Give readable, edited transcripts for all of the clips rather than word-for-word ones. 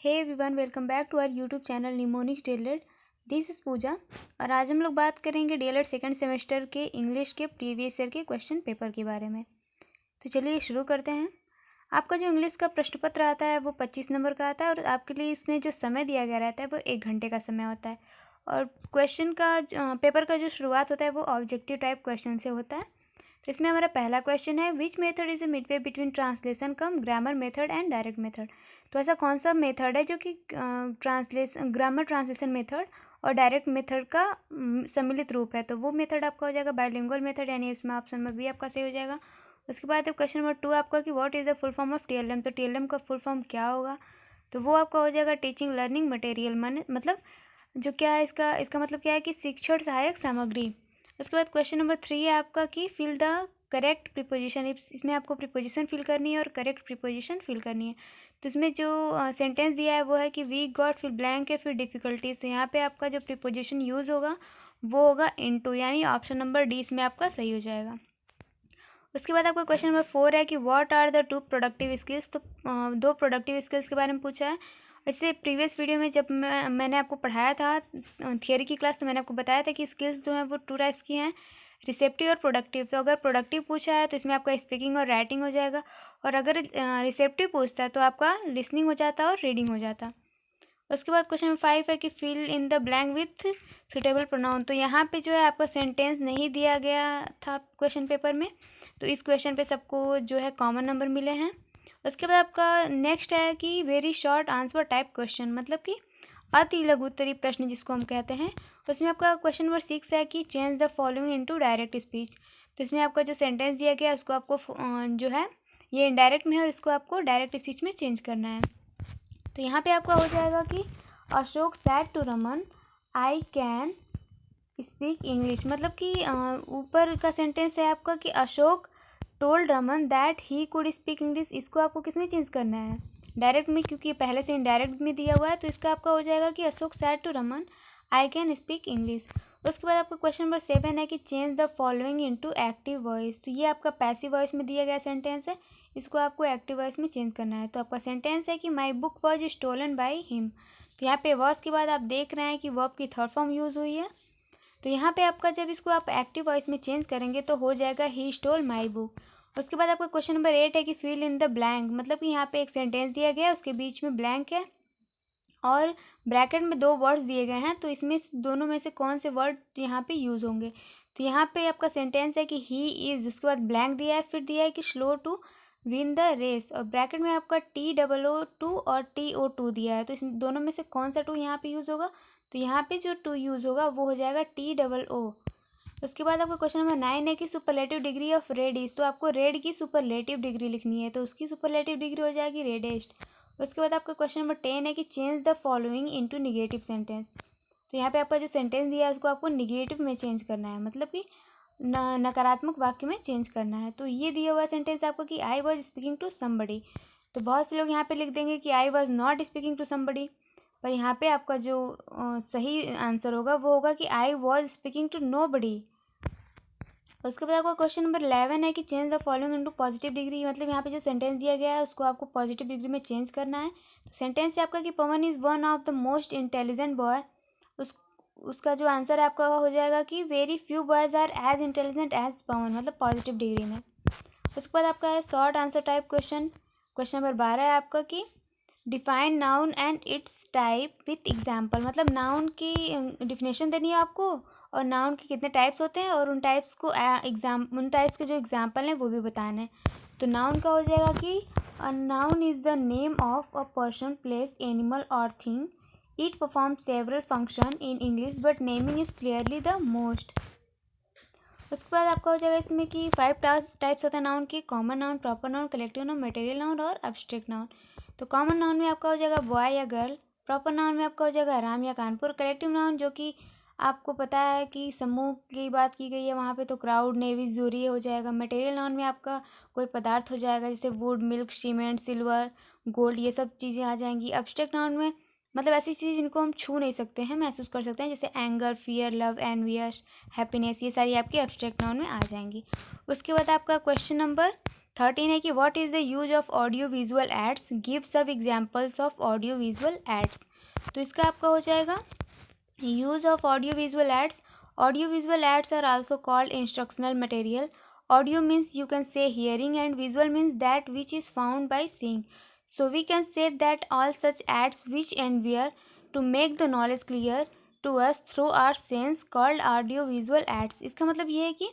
Hey everyone, welcome back to our YouTube channel mnemonics DElEd. This is Pooja और आज हम लोग बात करेंगे डीएलएड सेकंड सेमेस्टर के इंग्लिश के प्रीवियस ईयर के क्वेश्चन पेपर के बारे में। तो चलिए शुरू करते हैं। आपका जो इंग्लिश का प्रश्न पत्र आता है वो 25 नंबर का आता है और आपके लिए इसमें जो समय दिया गया रहता है वो 1 घंटे का समय होता है। और क्वेश्चन का पेपर का जो शुरुआत होता है वो ऑब्जेक्टिव टाइप क्वेश्चन से होता है। तो इसमें हमारा पहला क्वेश्चन है, which method is a Midway between translation come grammar method and direct method. तो ऐसा कौन सा मेथड है जो कि ग्रामर ट्रांसलेशन मेथड और डायरेक्ट मेथड का सम्मिलित रूप है। तो वो मेथड आपका हो जाएगा बाइलिंगुअल मेथड, यानी इसमें ऑप्शन नंबर बी आपका सही हो जाएगा। उसके बाद क्वेश्चन नंबर 2 आपका कि what is the full form of TLM. तो टीएलएम का फुल फॉर्म क्या होगा, तो वो आपका हो जाएगा टीचिंग लर्निंग मटेरियल, मतलब जो क्या है इसका मतलब क्या है कि शिक्षण सहायक सामग्री। उसके बाद क्वेश्चन नंबर 3 है आपका कि फिल द करेक्ट प्रीपोजिशन। इसमें आपको प्रीपोजिशन फिल करनी है और करेक्ट प्रीपोजिशन फिल करनी है। तो इसमें जो सेंटेंस दिया है वो है कि वी गॉट, फिर ब्लैंक है, फिर डिफ़िकल्टीज। तो यहाँ पे आपका जो प्रीपोजिशन यूज़ होगा वो होगा इनटू, यानी ऑप्शन नंबर डी इसमें आपका सही हो जाएगा। उसके बाद आपका क्वेश्चन नंबर 4 है कि what are the 2 productive skills. तो 2 प्रोडक्टिव स्किल्स के बारे में पूछा है। इससे प्रीवियस वीडियो में जब मैंने आपको पढ़ाया था थियोरी की क्लास, तो मैंने आपको बताया था कि स्किल्स जो हैं वो 2 टाइप्स की हैं, रिसेप्टिव और प्रोडक्टिव। तो अगर प्रोडक्टिव पूछा है तो इसमें आपका स्पीकिंग और राइटिंग हो जाएगा, और अगर रिसेप्टिव पूछता है तो आपका लिसनिंग हो जाता और रीडिंग हो जाता। उसके बाद क्वेश्चन नंबर 5 है कि fill in the blank with suitable pronoun. तो यहाँ पे जो है आपका सेंटेंस नहीं दिया गया था क्वेश्चन पेपर में, तो इस क्वेश्चन पे सबको जो है कॉमन नंबर मिले हैं। उसके बाद आपका नेक्स्ट है कि very short answer type question, मतलब कि अति लघु उत्तरीय प्रश्न जिसको हम कहते हैं। उसमें आपका क्वेश्चन नंबर 6 है कि change the following into direct speech. तो इसमें आपका जो सेंटेंस दिया गया है उसको आपको जो है ये इनडायरेक्ट में है और इसको आपको डायरेक्ट स्पीच में चेंज करना है। तो यहाँ पे आपका हो जाएगा कि Ashok said to Raman I can speak English. मतलब कि ऊपर का सेंटेंस है आपका कि Ashok told Raman that he could speak English. इसको आपको किस में चेंज करना है, डायरेक्ट में, क्योंकि पहले से इनडायरेक्ट में दिया हुआ है। तो इसका आपका हो जाएगा कि Ashok said to Raman I can speak English. उसके बाद आपका क्वेश्चन नंबर 7 है कि change the following into active voice. तो ये आपका पैसिव वॉइस में दिया गया सेंटेंस है, इसको आपको एक्टिव वॉइस में चेंज करना है। तो आपका सेंटेंस है कि my book was stolen by him. तो यहाँ पे वॉज के बाद आप देख रहे हैं कि वर्ब की थर्ड फॉर्म यूज़ हुई है। तो यहाँ पे आपका जब इसको आप एक्टिव वॉइस में चेंज करेंगे तो हो जाएगा ही स्टोल माई बुक। उसके बाद आपका क्वेश्चन नंबर 8 है कि फिल इन द ब्लैंक। मतलब कि यहाँ पे एक सेंटेंस दिया गया है, उसके बीच में ब्लैंक है और ब्रैकेट में 2 वर्ड्स दिए गए हैं। तो इसमें दोनों में से कौन से वर्ड यहाँ पे यूज़ होंगे। तो यहाँ पे आपका सेंटेंस है कि ही इज़, उसके बाद ब्लैंक दिया है, फिर दिया है कि slow to win the race, और ब्रैकेट में आपका TOO2 और TO2 दिया है। तो इस दोनों में से कौन सा 2 यहाँ पे यूज़ होगा, तो यहाँ पे जो 2 यूज़ होगा वो हो जाएगा TOO। उसके बाद आपका क्वेश्चन नंबर 9 है कि superlative degree of red is. तो आपको रेड की सुपरलेटिव डिग्री लिखनी है, तो उसकी सुपरलेटिव डिग्री हो जाएगी रेडेस्ट। उसके बाद आपका क्वेश्चन नंबर 10 है कि change the following into negative sentence. तो यहाँ पे आपका जो सेंटेंस दिया है उसको आपको निगेटिव में चेंज करना है, मतलब कि नकारात्मक वाक्य में चेंज करना है। तो ये दिया हुआ सेंटेंस आपको कि I was speaking to somebody. तो बहुत से लोग यहाँ पे लिख देंगे कि I was not speaking to somebody, पर यहाँ पे आपका जो सही आंसर होगा वो होगा कि I was speaking to nobody. उसके बाद आपका क्वेश्चन नंबर 11 है कि change the following into positive degree. मतलब यहाँ पे जो सेंटेंस दिया गया है उसको आपको पॉजिटिव डिग्री में चेंज करना है। तो सेंटेंस है आपका कि Pawan is one of the most intelligent boy. उसका जो आंसर आपका हो जाएगा कि very few boys are as intelligent as Pawan, मतलब पॉजिटिव डिग्री में। उसके बाद आपका है short answer type question. Question number 12 है आपका कि define noun and its type with example. मतलब नाउन की डिफिनेशन देनी है आपको और नाउन के कितने टाइप्स होते हैं और उन टाइप्स के जो एग्जाम्पल हैं वो भी बताना है। तो नाउन का हो जाएगा कि a noun is the name of a person, place, animal और thing. It perform several function in English but naming is clearly the most. उसके बाद आपका हो जाएगा इसमें कि 5 टाइप्स होता है नाउन की, common noun, proper noun, collective noun, material noun और एब्स्ट्रैक्ट नाउन। तो कॉमन नाउन में आपका हो जाएगा बॉय या गर्ल, प्रॉपर नाउन में आपका हो जाएगा राम या कानपुर, कलेक्टिव नाउन जो कि आपको पता है कि समूह की बात की गई है वहाँ पे, तो क्राउड, नेवी, जूरी हो जाएगा। मटेरियल नाउन में आपका कोई पदार्थ हो जाएगा, जैसे would, milk, cement, silver, gold, ये सब चीज़ें आ जाएंगी। एब्स्ट्रैक्ट नाउन में मतलब ऐसी चीज़ जिनको हम छू नहीं सकते हैं, महसूस कर सकते हैं, जैसे anger, fear, love, envious, happiness, ये सारी आपकी एब्स्ट्रैक्ट नाउन में आ जाएंगी। उसके बाद आपका क्वेश्चन नंबर 13 है कि what is the use of audio visual aids, give some examples of audio visual aids. तो इसका आपका हो जाएगा use of audio visual aids. Audio visual aids are also called instructional material. Audio means you can say hearing and visual means that which is found by seeing. So we can say that all such ads which endeavor to make the knowledge clear to us through our sense called audio visual ads। इसका मतलब ये है कि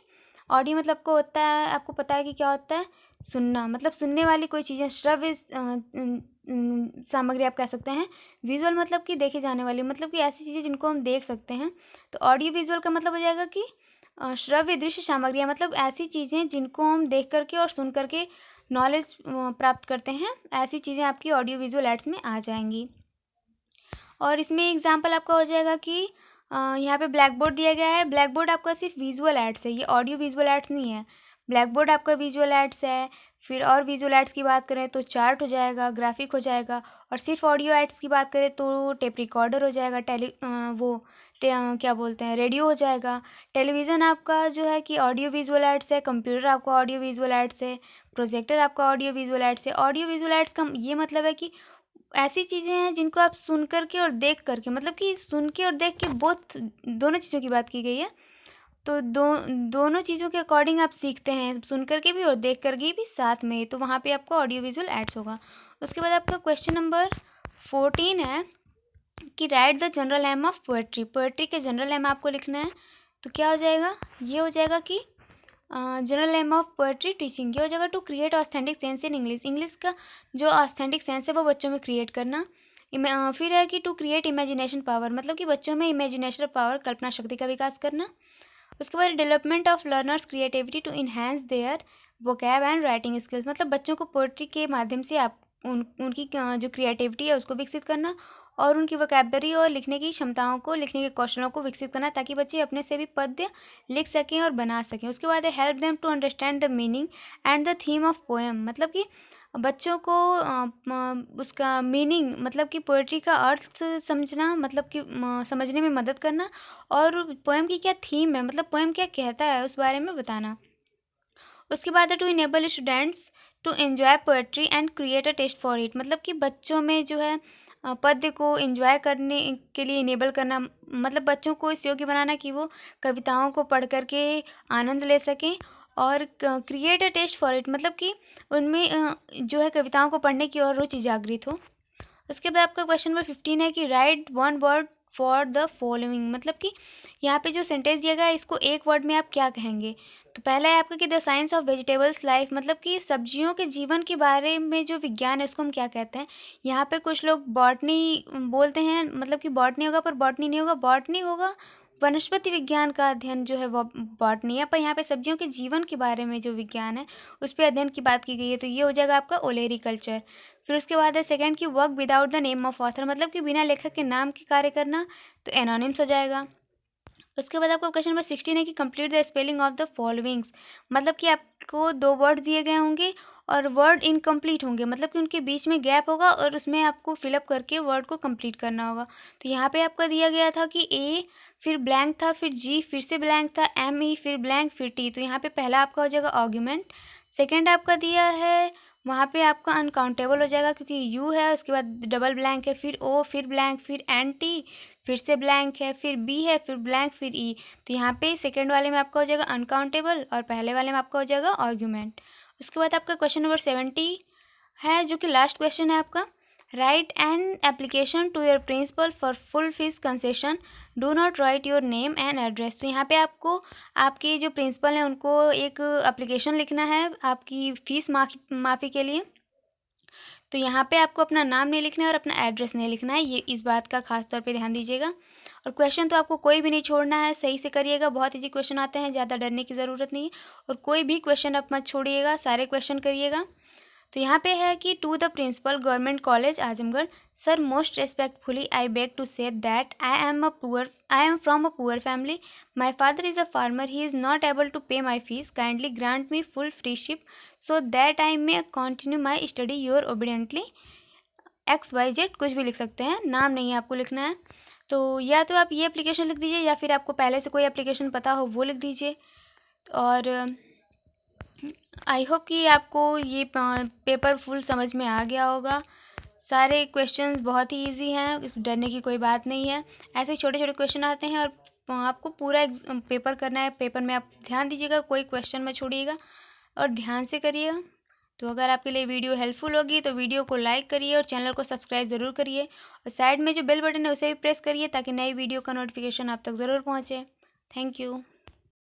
audio मतलब को होता है, आपको पता है कि क्या होता है, सुनना, मतलब सुनने वाली कोई चीज़ें, श्रव्य सामग्री आप कह सकते हैं। विजुअल मतलब कि देखे जाने वाली, मतलब कि ऐसी चीज़ें जिनको हम देख सकते हैं। तो ऑडियो विजुअल का मतलब हो जाएगा कि श्रव्य दृश्य सामग्रियाँ, मतलब ऐसी चीज़ें जिनको हम देख करके और सुन करके नॉलेज प्राप्त करते हैं, ऐसी चीज़ें आपकी ऑडियो विजुअल एड्स में आ जाएंगी। और इसमें एग्जांपल आपका हो जाएगा कि यहाँ पे ब्लैक बोर्ड दिया गया है। ब्लैक बोर्ड आपका सिर्फ विजुअल एड्स है, ये ऑडियो विजुअल एड्स नहीं है। ब्लैक बोर्ड आपका विजुअल एड्स है। फिर और विजुअल एड्स की बात करें तो चार्ट हो जाएगा, ग्राफिक हो जाएगा। और सिर्फ ऑडियो एड्स की बात करें तो टेप रिकॉर्डर हो जाएगा, क्या बोलते हैं, रेडियो हो जाएगा। टेलीविज़न आपका जो है कि ऑडियो विजुअल एड्स है। कंप्यूटर आपका ऑडियो विजुअल एड्स है। प्रोजेक्टर आपका ऑडियो विजुअल एड्स है। ऑडियो विजुअल एड्स का ये मतलब है कि ऐसी चीज़ें हैं जिनको आप सुन करके और देख करके, मतलब कि सुन के और देख के दोनों चीज़ों की बात की गई है। तो दोनों चीज़ों के अकॉर्डिंग आप सीखते हैं, सुन करके भी और देख करके भी साथ में, तो वहाँ पे आपको ऑडियो विजुअल एड्स होगा। उसके बाद आपका क्वेश्चन नंबर 14 है कि write the general aim of poetry. Poetry के जनरल एम आपको लिखना है। तो क्या हो जाएगा, ये हो जाएगा कि general aim of poetry teaching, ये हो जाएगा to create authentic sense in English. English का जो ऑस्थेंटिक सेंस है वो बच्चों में क्रिएट करना। फिर है कि टू क्रिएट इमेजिनेशन पावर, मतलब कि बच्चों में इमेजिनेशन पावर, कल्पना शक्ति का विकास करना। उसके बाद development of learners creativity to enhance their vocab and writing skills, मतलब बच्चों को पोएट्री के माध्यम से आप उनकी जो क्रिएटिविटी है उसको विकसित करना और उनकी वोकैबलरी और लिखने की क्षमताओं को, लिखने के कौशलों को विकसित करना, ताकि बच्चे अपने से भी पद्य लिख सकें और बना सकें। उसके बाद है help them to understand the meaning and the theme of poem, मतलब कि बच्चों को उसका मीनिंग, मतलब कि पोएट्री का अर्थ समझना, मतलब कि समझने में मदद करना, और पोएम की क्या थीम है, मतलब पोएम क्या कहता है उस बारे में बताना। उसके बाद है to enable students to enjoy poetry and create a taste for it, मतलब कि बच्चों में जो है पद्य को एंजॉय करने के लिए इनेबल करना, मतलब बच्चों को इस योग्य बनाना कि वो कविताओं को पढ़ करके आनंद ले सकें, और create a taste for it, मतलब कि उनमें जो है कविताओं को पढ़ने की और रुचि जागृत हो। उसके बाद आपका क्वेश्चन नंबर 15 है कि right one word for the following, मतलब कि यहाँ पे जो सेंटेंस दिया गया है इसको एक वर्ड में आप क्या कहेंगे। तो पहला है आपका कि the science of vegetables life, मतलब कि सब्जियों के जीवन के बारे में जो विज्ञान है उसको हम क्या कहते हैं। यहाँ पे कुछ लोग बॉटनी बोलते हैं, मतलब कि बॉटनी होगा, पर बॉटनी नहीं होगा, बॉटनी होगा वनस्पति विज्ञान का अध्ययन जो है वो बॉटनी है। पर यहाँ पे सब्जियों के जीवन के बारे में जो विज्ञान है उस पर अध्ययन की बात की गई है, तो ये हो जाएगा आपका ओलेरिकल्चर। फिर उसके बाद है सेकंड की work without the name of author, मतलब कि बिना लेखक के नाम के कार्य करना, तो एनोनिम्स हो जाएगा। उसके बाद आपको क्वेश्चन नंबर 16 है कि complete the spelling of the followings, मतलब कि आपको 2 वर्ड दिए गए होंगे और वर्ड इनकम्प्लीट होंगे, मतलब कि उनके बीच में गैप होगा और उसमें आपको फिलअप करके वर्ड को कंप्लीट करना होगा। तो यहाँ पे आपका दिया गया था कि ए, फिर ब्लैंक था, फिर जी, फिर से ब्लैंक था, एम ई, फिर ब्लैंक, फिर टी। तो यहाँ पे पहला आपका हो जाएगा आर्ग्यूमेंट। सेकेंड आपका दिया है वहाँ पे आपका अनकाउंटेबल हो जाएगा क्योंकि यू है, उसके बाद डबल ब्लैंक है, फिर ओ, फिर ब्लैंक, फिर एन टी, फिर से ब्लैंक है, फिर बी है, फिर ब्लैंक, फिर ई। तो यहाँ पे सेकेंड वाले में आपका हो जाएगा अनकाउंटेबल और पहले वाले में आपका हो जाएगा आर्ग्यूमेंट। उसके बाद आपका क्वेश्चन नंबर 70 है जो कि लास्ट क्वेश्चन है आपका। Write an application to your principal for full fees concession, do not write your name and address. तो यहाँ पे आपको आपके जो प्रिंसिपल हैं उनको एक एप्लीकेशन लिखना है आपकी फ़ीस माफ़ी के लिए। तो यहाँ पे आपको अपना नाम नहीं लिखना है और अपना एड्रेस नहीं लिखना है, ये इस बात का खास तौर पे ध्यान दीजिएगा। और क्वेश्चन तो आपको कोई भी नहीं छोड़ना है, सही से करिएगा, बहुत ईजी क्वेश्चन आते हैं, ज़्यादा डरने की ज़रूरत नहीं है। और कोई भी क्वेश्चन आप मत छोड़िएगा, सारे क्वेश्चन करिएगा। तो यहाँ पे है कि to the principal government college Azamgarh, sir most respectfully I beg to say that I am from a poor family, my father is a farmer, he is not able to pay my fees, kindly grant me full freeship so that I may continue my study, your obediently XYZ, कुछ भी लिख सकते हैं, नाम नहीं है आपको लिखना है। तो या तो आप ये एप्लीकेशन लिख दीजिए या फिर आपको पहले से कोई एप्लीकेशन पता हो वो लिख दीजिए। और आई होप कि आपको ये पेपर फुल समझ में आ गया होगा। सारे क्वेश्चंस बहुत ही इजी हैं, इस डरने की कोई बात नहीं है। ऐसे छोटे छोटे क्वेश्चन आते हैं और आपको पूरा पेपर करना है। पेपर में आप ध्यान दीजिएगा, कोई क्वेश्चन मत छोड़िएगा और ध्यान से करिएगा। तो अगर आपके लिए वीडियो हेल्पफुल होगी तो वीडियो को लाइक करिए और चैनल को सब्सक्राइब ज़रूर करिए और साइड में जो बेल बटन है उसे भी प्रेस करिए ताकि नई वीडियो का नोटिफिकेशन आप तक ज़रूर पहुँचे। Thank you.